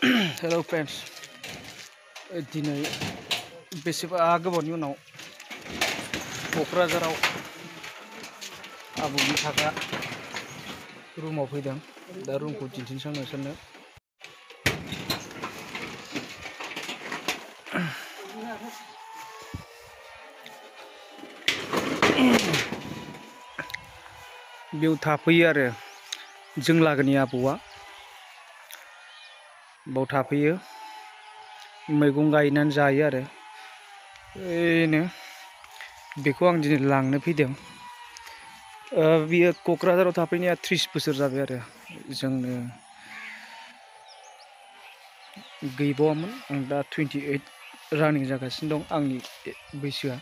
Hello friends, दिनै बेसेबा गोबावनि उनाव क'क्राझाराव आबौनि थाग्रा रुमाव फैदों। दा रुमखौ दिन्थिनोसै नोंसोरनो। बेयाव थाफैयो आरो जों लागोनि आबौआ बाव थाफैयो, मैगं गायनानै जायो आरो ओरैनो बेखौ आं दिनै लांनो फैदों। बियो क'क्राझाराव थाफैनाया 30 बोसोर जाबाय आरो जोंनो गैबावामोन। आं दा 28 रानिं जागासिनो दं आंनि बैसोआ।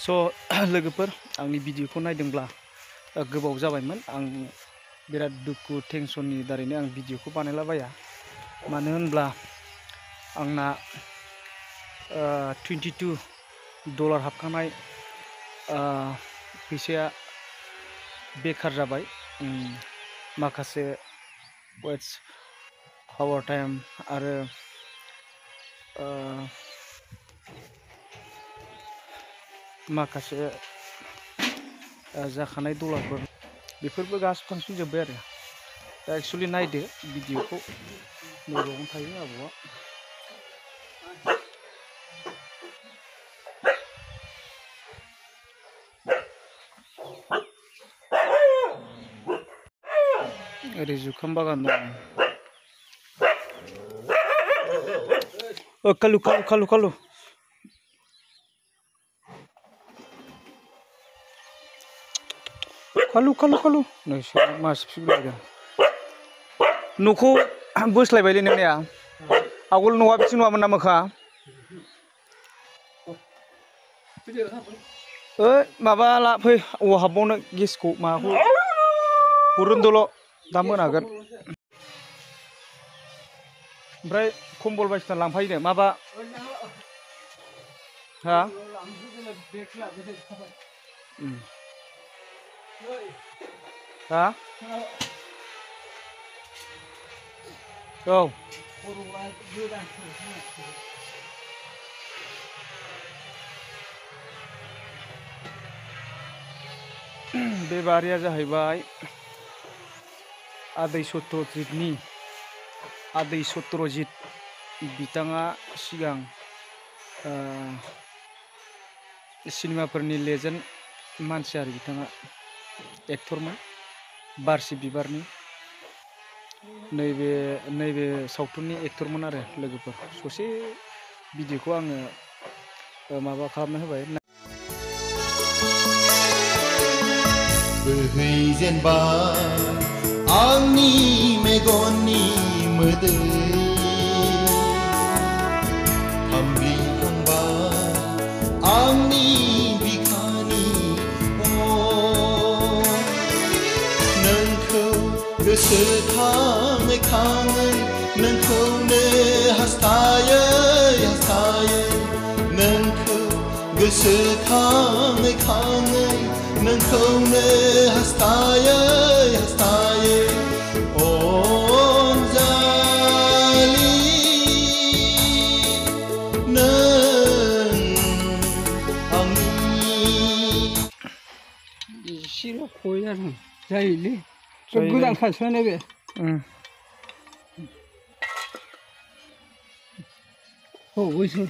स' लोगोफोर, आंनि भिडिअखौ नायदोंब्ला गोबाव जाबायमोन। आं बिराद दुखु टेनसननि दारैनो आं भिडिअखौ बानायलाबाया। मानो होनब्ला आंना $22 हाबखानाय फैसाया बेकार जाबाय। माखासे वेट्स हावर टाइम आरो माखासे जाखानाय डलारफोर बेफोरबो गासिबो थांफिनजोब्बाय आरो। दा एक्सुवेलि नायदो भिडिअखौ, नैबावनो थायो आबौआ। ओरै जुखाम बागान दं। कालु कालु कालु कालु कालु कालु कालु नोंसोर मासे फिलायदों। न'खौ बोस्लायबायलै नोंनिया। आवगोल न'आ बिथिं नङामोन ना मोखा? माबा लाफै, औवा हाबबावनो गेसखौ माबाखौ हुरुनदोल' दा मोनागोन। ओमफ्राय कम्बल बायसिना लांफायोनो माबा हा? हा? औ। बे बारिया जाहैबाय आदै सत्यजितनि। आदै सत्यजित बिथाङा सिगां सिनेमाफोरनि लेजेन्ड मानसि आरो बिथाङा एक्टरमोन। बारसि बिबारनि नैबे सावथुननि एक्टरमोन आरो लोगोफोर। ससे भिडिअखौ आङो माबा खालामना होबाय। बोहैजेनबाय आंनि मेगननि मोदै, थांब्लिहांबाय आंनि बिखानि अर। नोंखौ गोसोखाङै खाङै नोंखौनो हास्थायै हास्थायै, नोंखौ गोसोखाङै खाङै नोंखौनो हास्थायै हास्थायै अनजालि नों आंनि। एसेल' खय जादों जायोलै गोदान खासोना बे। औ बैसोर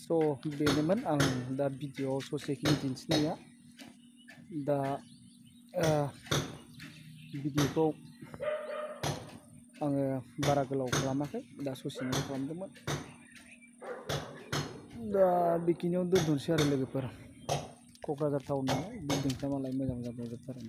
स' बेनोमोन आं दा भिडिअ'आव ससेखिनि दिन्थिनाया। दा भिडिअ'खौ आङो बारा गोलाव खालामाखै दा ससेनिल' खालामदोंमोन दा बेखिनियावनो दोनथ'नोसै आरो लोगोफोर क'क्राझार टाउन नालाय बिल्डिंफ्रा मालाय मोजां जाबोजोबथारो